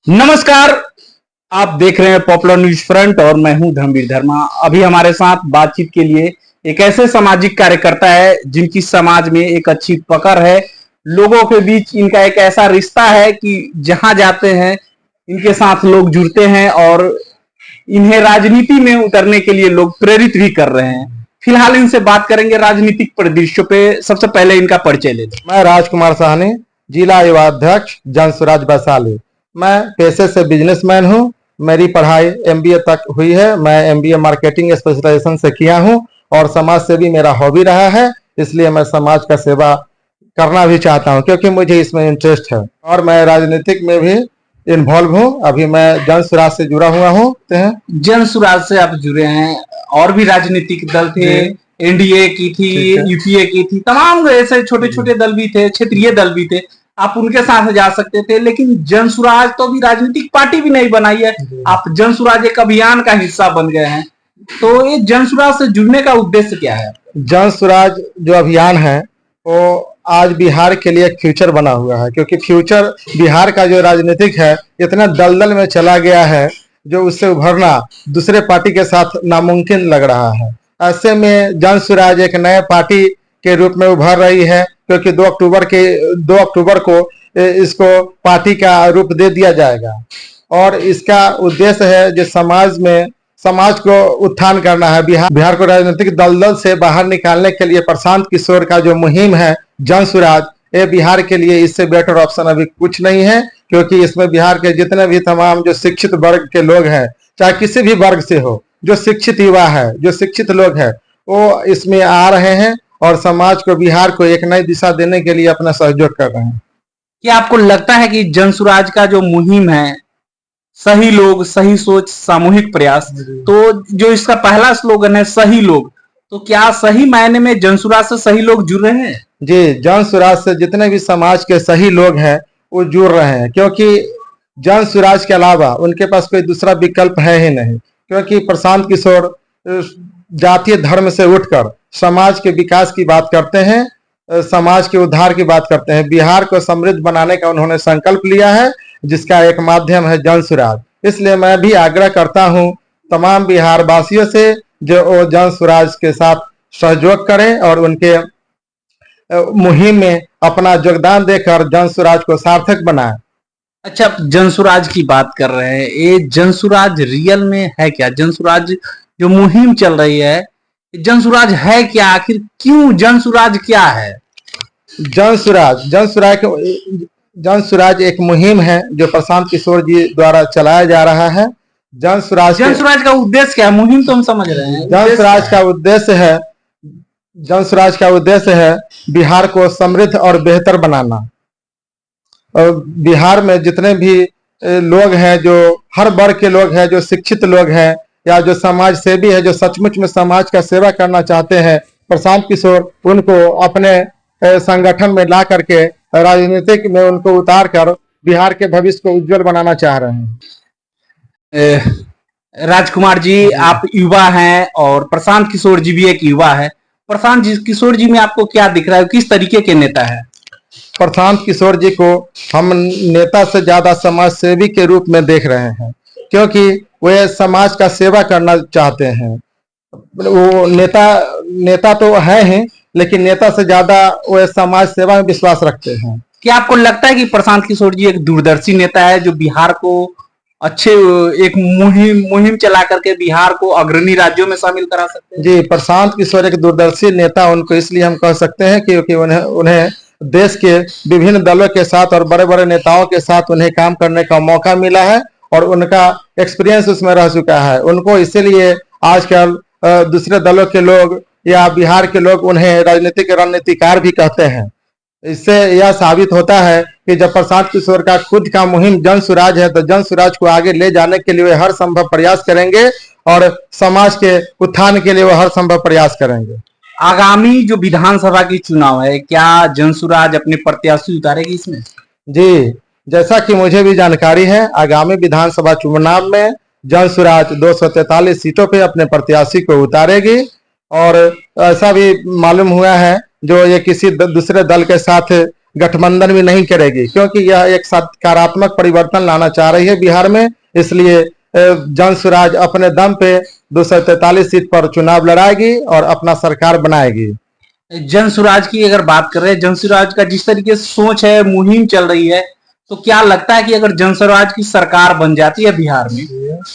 नमस्कार। आप देख रहे हैं पॉपुलर न्यूज फ्रंट और मैं हूं धर्मवीर धर्मा। अभी हमारे साथ बातचीत के लिए एक ऐसे सामाजिक कार्यकर्ता है जिनकी समाज में एक अच्छी पकड़ है। लोगों के बीच इनका एक ऐसा रिश्ता है कि जहां जाते हैं इनके साथ लोग जुड़ते हैं और इन्हें राजनीति में उतरने के लिए लोग प्रेरित भी कर रहे हैं। फिलहाल इनसे बात करेंगे राजनीतिक परिदृश्यों पे। सबसे पहले इनका परिचय ले लें। मैं राजकुमार साहनी, जिला युवा अध्यक्ष जन स्वराज वैशाली। मैं पेशे से बिजनेसमैन हूं। मेरी पढ़ाई एमबीए तक हुई है। मैं एमबीए मार्केटिंग स्पेशलाइजेशन से किया हूं और समाज से भी मेरा हॉबी रहा है। इसलिए मैं समाज का सेवा करना भी चाहता हूं क्योंकि मुझे इसमें इंटरेस्ट है और मैं राजनीतिक में भी इन्वॉल्व हूं। अभी मैं जन स्वराज से जुड़ा हुआ हूं। जन स्वराज से आप जुड़े हैं, और भी राजनीतिक दल थे, एनडीए की थी, यूपीए की थी, तमाम ऐसे छोटे छोटे दल भी थे, क्षेत्रीय दल भी थे। आप उनके साथ जा सकते थे, लेकिन जन स्वराज तो अभी राजनीतिक पार्टी भी नहीं बनाई है। आप जन स्वराज एक अभियान का हिस्सा बन गए हैं, तो ये जन स्वराज से जुड़ने का उद्देश्य क्या है? जन स्वराज जो अभियान है वो आज बिहार के लिए एक फ्यूचर बना हुआ है, क्योंकि फ्यूचर बिहार का जो राजनीतिक है इतना दलदल में चला गया है जो उससे उभरना दूसरे पार्टी के साथ नामुमकिन लग रहा है। ऐसे में जन स्वराज एक नए पार्टी के रूप में उभर रही है, क्योंकि 2 अक्टूबर को इसको पार्टी का रूप दे दिया जाएगा और इसका उद्देश्य है जो समाज को उत्थान करना है। बिहार को राजनीतिक दलदल से बाहर निकालने के लिए प्रशांत किशोर का जो मुहिम है जन स्वराज, ये बिहार के लिए इससे बेटर ऑप्शन अभी कुछ नहीं है, क्योंकि इसमें बिहार के जितने भी तमाम जो शिक्षित वर्ग के लोग हैं, चाहे किसी भी वर्ग से हो, जो शिक्षित युवा है, जो शिक्षित लोग हैं, वो इसमें आ रहे हैं और समाज को, बिहार को एक नई दिशा देने के लिए अपना सहयोग कर रहे हैं। क्या आपको लगता है कि जन स्वराज का जो मुहिम है, सही लोग, सही सोच, सामूहिक प्रयास, तो जो इसका पहला स्लोगन है सही लोग, तो क्या सही मायने में जन स्वराज से सही लोग जुड़ रहे हैं? जी, जन स्वराज से जितने भी समाज के सही लोग हैं वो जुड़ रहे हैं, क्योंकि जन स्वराज के अलावा उनके पास कोई दूसरा विकल्प है ही नहीं। क्योंकि प्रशांत किशोर जातीय धर्म से उठकर समाज के विकास की बात करते हैं, समाज के उद्धार की बात करते हैं। बिहार को समृद्ध बनाने का उन्होंने संकल्प लिया है, जिसका एक माध्यम है जन स्वराज। इसलिए मैं भी आग्रह करता हूं तमाम बिहार वासियों से जो जन स्वराज के साथ सहयोग करें और उनके मुहिम में अपना योगदान देकर जन स्वराज को सार्थक बनाएं। अच्छा, जन स्वराज की बात कर रहे हैं, ये जन स्वराज रियल में है क्या? जन स्वराज जो मुहिम चल रही है, जन स्वराज है क्या? आखिर क्यों जन स्वराज क्या है? जन स्वराज एक मुहिम है जो प्रशांत किशोर जी द्वारा चलाया जा रहा है। जन स्वराज का उद्देश्य क्या है? मुहिम तो हम समझ रहे हैं। जन स्वराज का उद्देश्य है बिहार को समृद्ध और बेहतर बनाना। और बिहार में जितने भी लोग हैं, जो हर वर्ग के लोग हैं, जो शिक्षित लोग हैं या जो समाज सेवी है, जो सचमुच में समाज का सेवा करना चाहते हैं, प्रशांत किशोर उनको अपने संगठन में ला करके राजनीतिक में उनको उतार कर बिहार के भविष्य को उज्जवल बनाना चाह रहे हैं। राजकुमार जी, आप युवा हैं और प्रशांत किशोर जी भी एक युवा है। प्रशांत किशोर जी में आपको क्या दिख रहा है? किस तरीके के नेता है? प्रशांत किशोर जी को हम नेता से ज्यादा समाज सेवी के रूप में देख रहे हैं, क्योंकि वे समाज का सेवा करना चाहते हैं। वो नेता तो है ही, लेकिन नेता से ज्यादा वे समाज सेवा में विश्वास रखते हैं। क्या आपको लगता है कि प्रशांत किशोर जी एक दूरदर्शी नेता है जो बिहार को अच्छे एक मुहिम चला करके बिहार को अग्रणी राज्यों में शामिल करा सकते हैं? जी, प्रशांत किशोर एक दूरदर्शी नेता उनको इसलिए हम कह सकते हैं क्योंकि उन्हें देश के विभिन्न दलों के साथ और बड़े बड़े नेताओं के साथ उन्हें काम करने का मौका मिला है और उनका एक्सपीरियंस उसमें रह चुका है। उनको इसीलिए आजकल दूसरे दलों के लोग या बिहार के लोग उन्हें राजनीतिक रणनीतिकार भी कहते हैं। इससे यह साबित होता है कि जब प्रशांत किशोर का खुद का मुहिम जन स्वराज है, तो जन स्वराज को आगे ले जाने के लिए वे हर संभव प्रयास करेंगे और समाज के उत्थान के लिए वो हर संभव प्रयास करेंगे। आगामी जो विधानसभा की चुनाव है, क्या जन स्वराज अपने प्रत्याशी उतारेगी इसमें? जी, जैसा कि मुझे भी जानकारी है, आगामी विधानसभा चुनाव में जन स्वराज 243 सीटों पे अपने प्रत्याशी को उतारेगी और ऐसा भी मालूम हुआ है जो ये किसी दूसरे दल के साथ गठबंधन भी नहीं करेगी, क्योंकि यह एक सकारात्मक परिवर्तन लाना चाह रही है बिहार में। इसलिए जन स्वराज अपने दम पे 243 सीट पर चुनाव लड़ाएगी और अपना सरकार बनाएगी। जन स्वराज की अगर बात कर रहे हैं, जन स्वराज का जिस तरीके से सोच है, मुहिम चल रही है, तो क्या लगता है कि अगर जन स्वराज की सरकार बन जाती है बिहार में,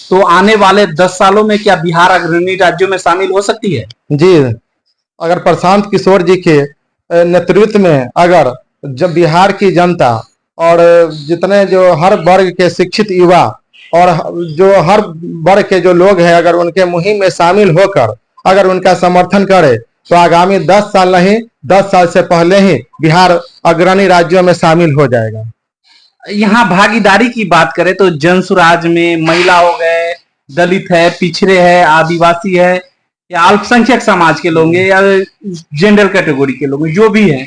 तो आने वाले 10 सालों में क्या बिहार अग्रणी राज्यों में शामिल हो सकती है? जी, अगर प्रशांत किशोर जी के नेतृत्व में अगर जब बिहार की जनता और जितने जो हर वर्ग के शिक्षित युवा और जो हर वर्ग के जो लोग हैं, अगर उनके मुहिम में शामिल होकर अगर उनका समर्थन करे, तो आगामी 10 साल नहीं 10 साल से पहले ही बिहार अग्रणी राज्यों में शामिल हो जाएगा। यहाँ भागीदारी की बात करें तो जन स्वराज में महिला हो गए, दलित है, पिछड़े है, आदिवासी है, या अल्पसंख्यक समाज के लोग हैं, या जनरल कैटेगरी के लोग, जो भी है,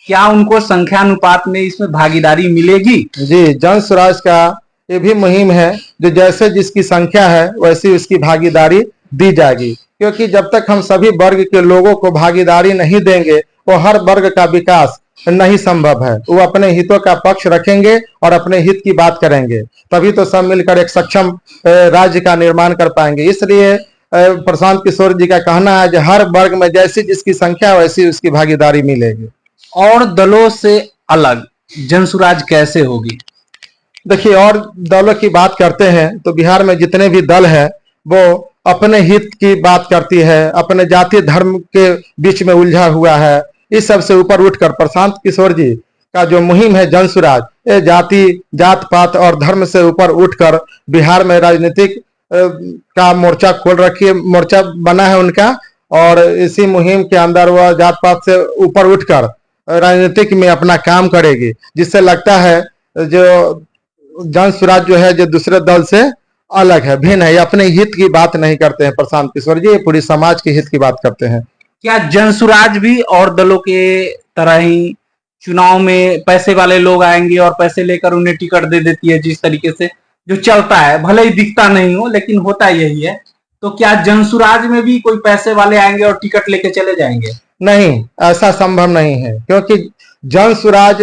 क्या उनको संख्यानुपात में इसमें भागीदारी मिलेगी? जी, जन स्वराज का ये भी मुहिम है, जो जैसे जिसकी संख्या है वैसी उसकी भागीदारी दी जाएगी, क्योंकि जब तक हम सभी वर्ग के लोगों को भागीदारी नहीं देंगे, वो हर वर्ग का विकास नहीं संभव है। वो अपने हितों का पक्ष रखेंगे और अपने हित की बात करेंगे, तभी तो सब मिलकर एक सक्षम राज्य का निर्माण कर पाएंगे। इसलिए प्रशांत किशोर जी का कहना है कि हर वर्ग में जैसी जिसकी संख्या वैसी उसकी भागीदारी मिलेगी। और दलों से अलग जन स्वराज कैसे होगी? देखिए, और दलों की बात करते हैं तो बिहार में जितने भी दल है वो अपने हित की बात करती है, अपने जाति धर्म के बीच में उलझा हुआ है। इस सब से ऊपर उठकर प्रशांत किशोर जी का जो मुहिम है जन स्वराज, ये जाति जात पात और धर्म से ऊपर उठकर बिहार में राजनीतिक का मोर्चा खोल रखी मोर्चा बना है उनका, और इसी मुहिम के अंदर वह जात पात से ऊपर उठकर राजनीतिक में अपना काम करेगी, जिससे लगता है जो जन स्वराज जो है जो दूसरे दल से अलग है, भिन्न है। ये अपने हित की बात नहीं करते हैं प्रशांत किशोर जी, ये पूरी समाज के हित की बात करते हैं। क्या जन स्वराज भी और दलों के तरह ही चुनाव में पैसे वाले लोग आएंगे और पैसे लेकर उन्हें टिकट दे देती है, जिस तरीके से जो चलता है, भले ही दिखता नहीं हो लेकिन होता यही है? तो क्या जन स्वराज में भी कोई पैसे वाले आएंगे और टिकट लेके चले जाएंगे? नहीं, ऐसा संभव नहीं है, क्योंकि जन स्वराज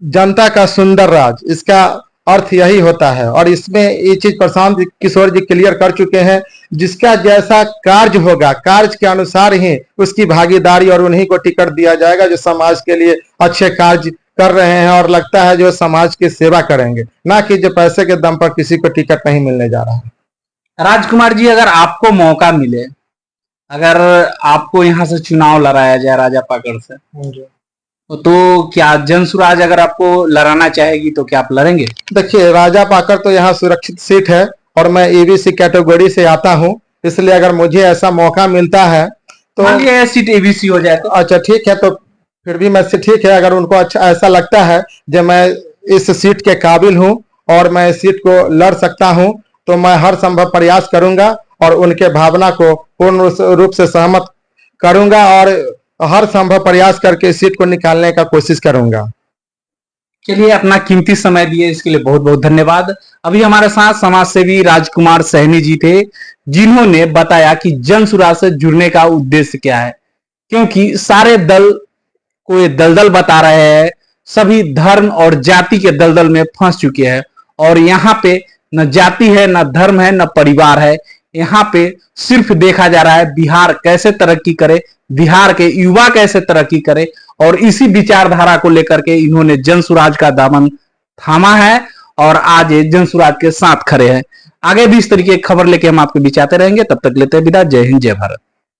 जनता का सुंदर राज, इसका अर्थ यही होता है। और इसमें ये चीज प्रशांत किशोर जी क्लियर कर चुके हैं, जिसका जैसा कार्य होगा कार्य के अनुसार ही उसकी भागीदारी और उन्हीं को टिकट दिया जाएगा जो समाज के लिए अच्छे कार्य कर रहे हैं और लगता है जो समाज की सेवा करेंगे, ना कि जो पैसे के दम पर किसी को टिकट नहीं मिलने जा रहा है। राजकुमार जी, अगर आपको मौका मिले, अगर आपको यहाँ से चुनाव लड़ाया जाए राजापाकड़ से, तो क्या जन स्वराज अगर आपको लड़ाना चाहेगी तो क्या आप लड़ेंगे? देखिए, राजापाकड़ तो यहाँ सुरक्षित सीट है और मैं एबीसी कैटेगरी से आता हूँ, इसलिए अगर मुझे ऐसा मौका मिलता है तो ये सीट एबीसी हो जाए तो अच्छा ठीक है, तो फिर भी मैं ठीक है, अगर उनको अच्छा ऐसा लगता है जब मैं इस सीट के काबिल हूँ और मैं इस सीट को लड़ सकता हूँ, तो मैं हर संभव प्रयास करूंगा और उनके भावना को पूर्ण रूप से सहमत करूंगा और हर संभव प्रयास करके सीट को निकालने का कोशिश करूंगा। चलिए, अपना कीमती समय दिए इसके लिए बहुत बहुत धन्यवाद। अभी हमारे साथ समाज सेवी राजकुमार सहनी जी थे, जिन्होंने बताया कि जन स्वराज से जुड़ने का उद्देश्य क्या है, क्योंकि सारे दल को ये दलदल बता रहे हैं, सभी धर्म और जाति के दलदल में फंस चुके हैं और यहाँ पे न जाति है, न धर्म है, न परिवार है। यहाँ पे सिर्फ देखा जा रहा है बिहार कैसे तरक्की करे, बिहार के युवा कैसे तरक्की करे, और इसी विचारधारा को लेकर के इन्होंने जन स्वराज का दामन थामा है और आज ये जन स्वराज के साथ खड़े हैं। आगे भी इस तरीके की खबर लेके हम आपके बीच आते रहेंगे, तब तक लेते हैं विदा। जय हिंद, जय भारत।